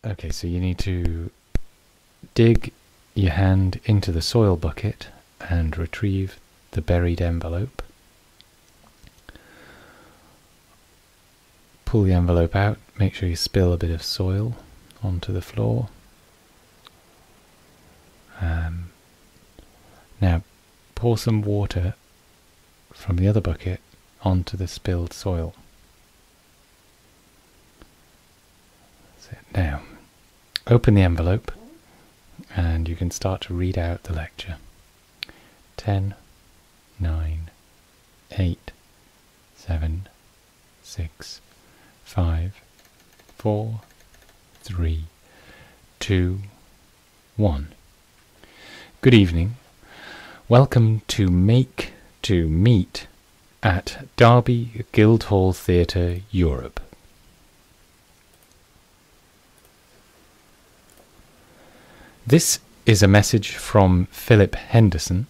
Okay, so you need to dig your hand into the soil bucket and retrieve the buried envelope. Pull the envelope out, make sure you spill a bit of soil onto the floor. Now pour some water from the other bucket onto the spilled soil. That's it. Now open the envelope and you can start to read out the lecture. 10, 9, 8, 7, 6, 5, 4, 3, 2, 1. Good evening. Welcome to Make to Meet at Derby Guildhall Theatre, Europe. This is a message from Phillip Henderson,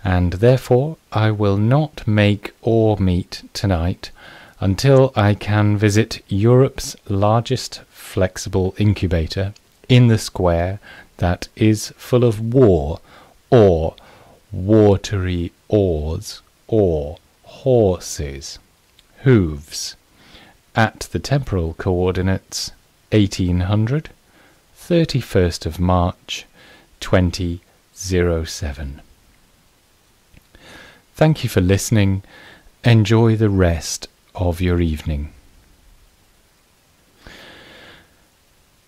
and therefore I will not make or meet tonight until I can visit Europe's largest flexible incubator in the square that is full of war, or watery oars, or horses, hooves, at the temporal coordinates 1800, 31st of March 2007. Thank you for listening. Enjoy the rest of your evening.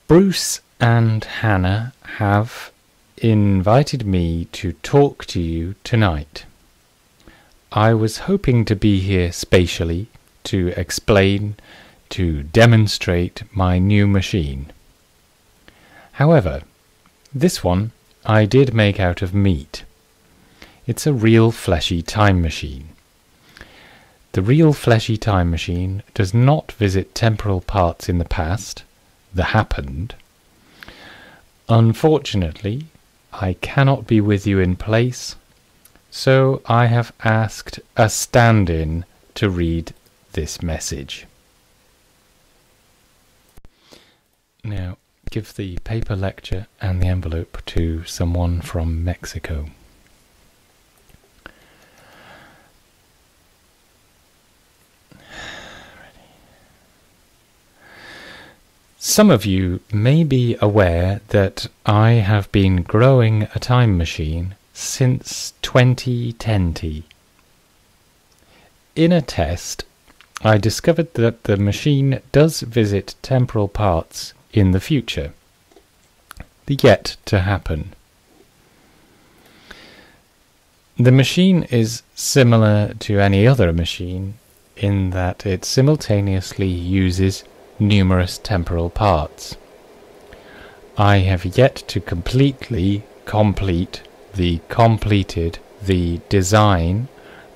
Bruce and Hannah have invited me to talk to you tonight. I was hoping to be here spatially to explain, to demonstrate my new machine. However, this one I did make out of meat. It's a real fleshy time machine. The real fleshy time machine does not visit temporal parts in the past, the happened. Unfortunately, I cannot be with you in place, so I have asked a stand-in to read this message. Now, give the paper lecture and the envelope to someone from Mexico. Some of you may be aware that I have been growing a time machine since 2010. In a test, I discovered that the machine does visit temporal parts in the future, the yet to happen. The machine is similar to any other machine in that it simultaneously uses numerous temporal parts. I have yet to completed the design,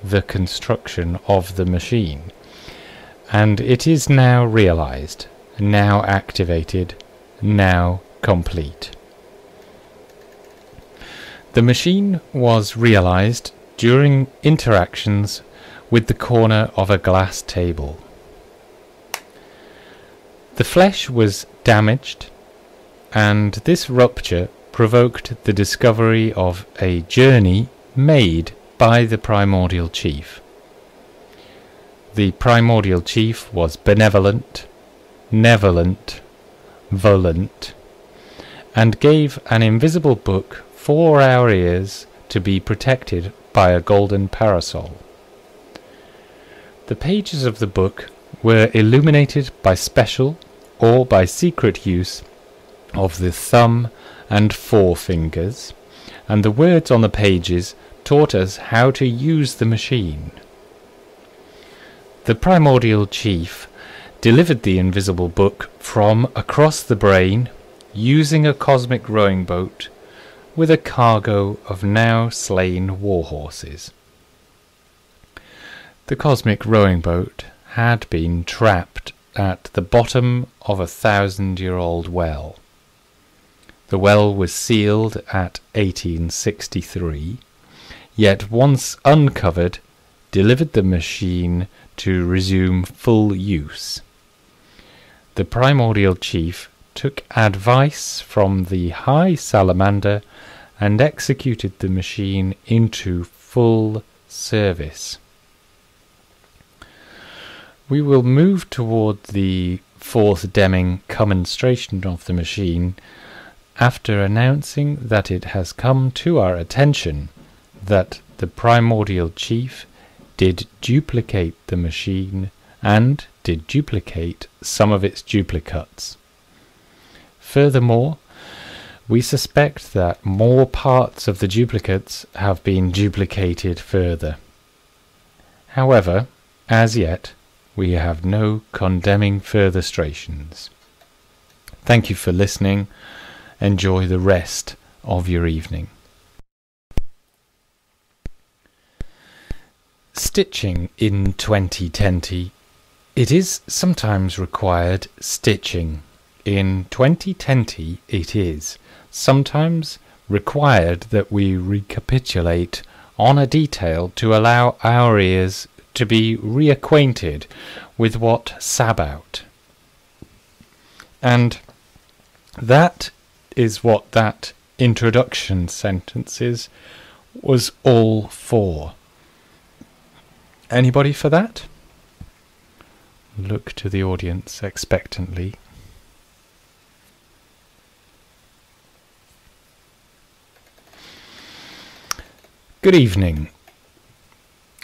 the construction of the machine, and it is now realized, now activated, now complete. The machine was realized during interactions with the corner of a glass table. The flesh was damaged, and this rupture provoked the discovery of a journey made by the primordial chief. The primordial chief was benevolent, nevolent, volent, and gave an invisible book for our ears to be protected by a golden parasol. The pages of the book were illuminated by special or by secret use of the thumb and forefingers, and the words on the pages taught us how to use the machine. The primordial chief delivered the invisible book from across the brain using a cosmic rowing boat with a cargo of now slain warhorses. The cosmic rowing boat had been trapped at the bottom of a 1,000-year-old well. The well was sealed at 1863, yet once uncovered, delivered the machine to resume full use. The primordial chief took advice from the high salamander and executed the machine into full service. We will move toward the fourth Deming commenstration of the machine after announcing that it has come to our attention that the primordial chief did duplicate the machine and did duplicate some of its duplicates. Furthermore, we suspect that more parts of the duplicates have been duplicated further. However, as yet, we have no condemning furtherstrations. Thank you for listening. Enjoy the rest of your evening. Stitching in 2020. It is sometimes required stitching. In 2020 it is sometimes required that we recapitulate on a detail to allow our ears to be reacquainted with what Sabout. And that is what that introduction sentences was all for. Anybody for that? Look to the audience expectantly. Good evening.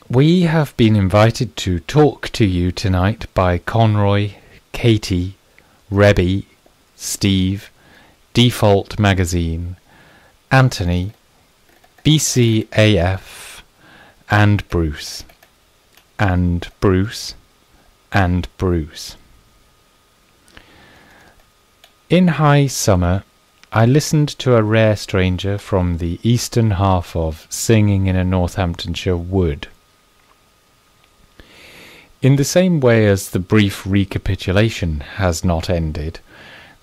We have been invited to talk to you tonight by Conroy, Katie, Rebby, Steve, Default Magazine, Anthony, BCAF, and Bruce. And Bruce. And Bruce. In high summer, I listened to a rare stranger from the eastern half of Singing in a Northamptonshire Wood. In the same way as the brief recapitulation has not ended,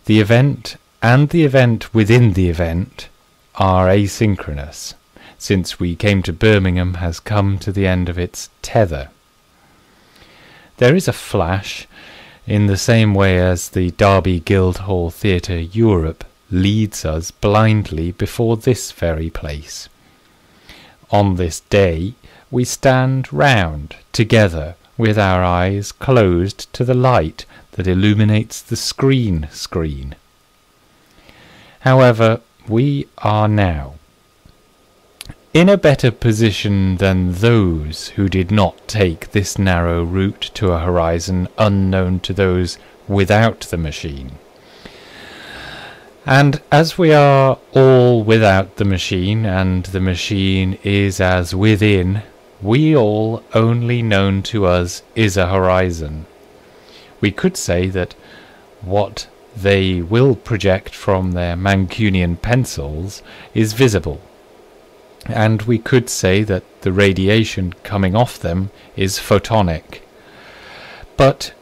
the event and the event within the event are asynchronous, since We Came to Birmingham has come to the end of its tether. There is a flash, in the same way as the Derby Guildhall Theatre Europe leads us blindly before this very place. On this day we stand round together with our eyes closed to the light that illuminates the screen. However, we are now in a better position than those who did not take this narrow route to a horizon unknown to those without the machine. And as we are all without the machine, and the machine is as within, we all only known to us is a horizon. We could say that what they will project from their Mancunian pencils is visible, and we could say that the radiation coming off them is photonic. But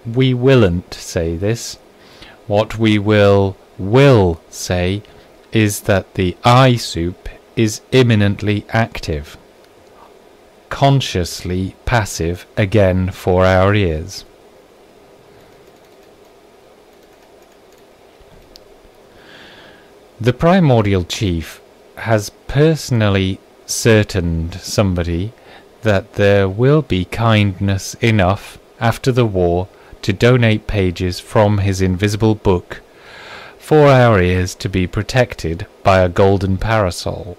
we willn't say this. What we will say is that the eye soup is imminently active, consciously passive again for our ears. The primordial chief has personally certain somebody that there will be kindness enough after the war to donate pages from his invisible book for our ears to be protected by a golden parasol.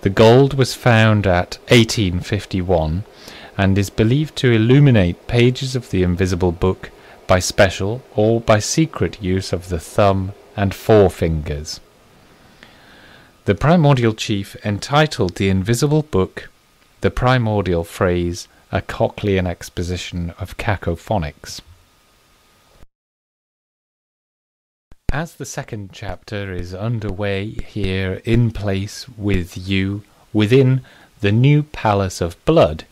The gold was found at 1851 and is believed to illuminate pages of the invisible book by special or by secret use of the thumb and forefingers. The primordial chief entitled the invisible book The Primordial Phrase, a Cochlean Exposition of Cacophonics. As the second chapter is underway here in place with you within the new Palace of Blood,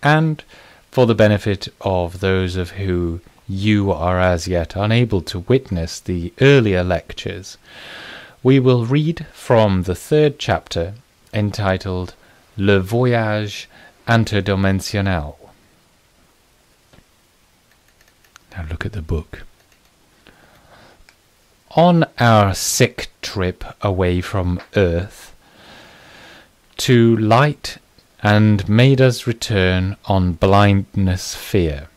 and for the benefit of those of who you are as yet unable to witness the earlier lectures, we will read from the third chapter entitled Le Voyage Interdimensionnel. Now look at the book. on our sick trip away from Earth to light and made us return on blindness fear.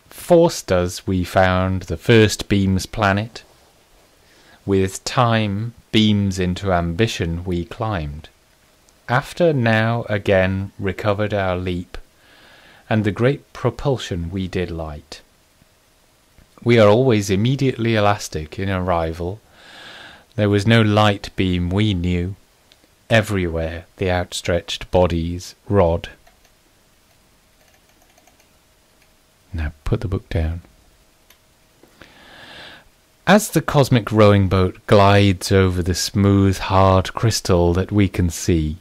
Forced us, we found, the first beams planet. With time, beams into ambition we climbed. After now again recovered our leap, and the great propulsion we did light. We are always immediately elastic in arrival. There was no light beam we knew. Everywhere the outstretched bodies rod. Now put the book down. As the cosmic rowing boat glides over the smooth, hard crystal that we can see,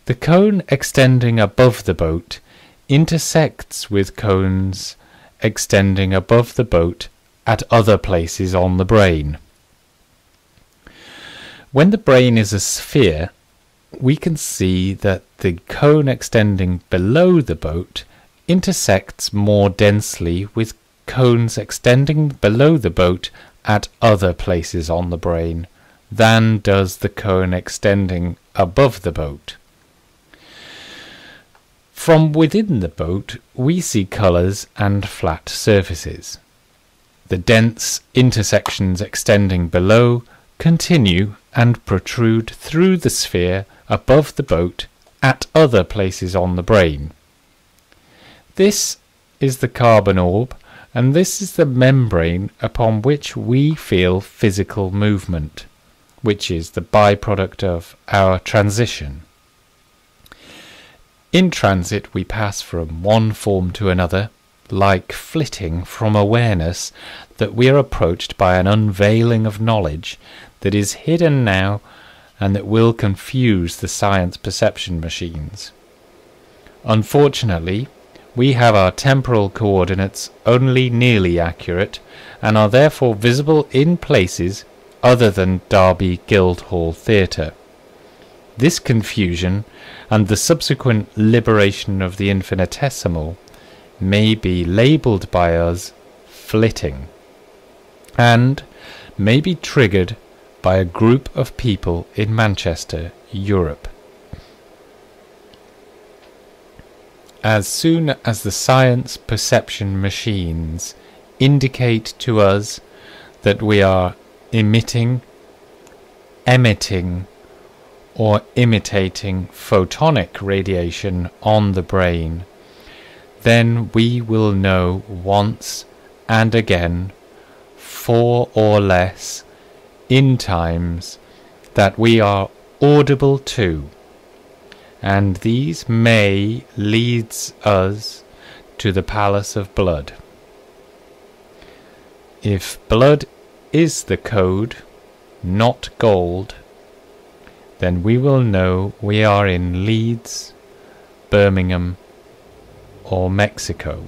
the cone extending above the boat intersects with cones extending above the boat at other places on the brain. When the brain is a sphere, we can see that the cone extending below the boat intersects more densely with cones extending below the boat at other places on the brain than does the cone extending above the boat. From within the boat, we see colours and flat surfaces. The dense intersections extending below continue and protrude through the sphere above the boat at other places on the brain. This is the carbon orb, and this is the membrane upon which we feel physical movement, which is the byproduct of our transition. In transit we pass from one form to another, like flitting from awareness that we are approached by an unveiling of knowledge that is hidden now and that will confuse the science perception machines. Unfortunately, we have our temporal coordinates only nearly accurate and are therefore visible in places other than Derby Guildhall Theatre. This confusion and the subsequent liberation of the infinitesimal may be labelled by us flitting, and may be triggered by a group of people in Manchester, Europe. As soon as the science perception machines indicate to us that we are emitting, or imitating photonic radiation on the brain, then we will know once and again, 4 or less, in times, that we are audible to, and these may lead us to the palace of blood. If blood is the code, not gold, then we will know we are in Leeds, Birmingham, or Mexico.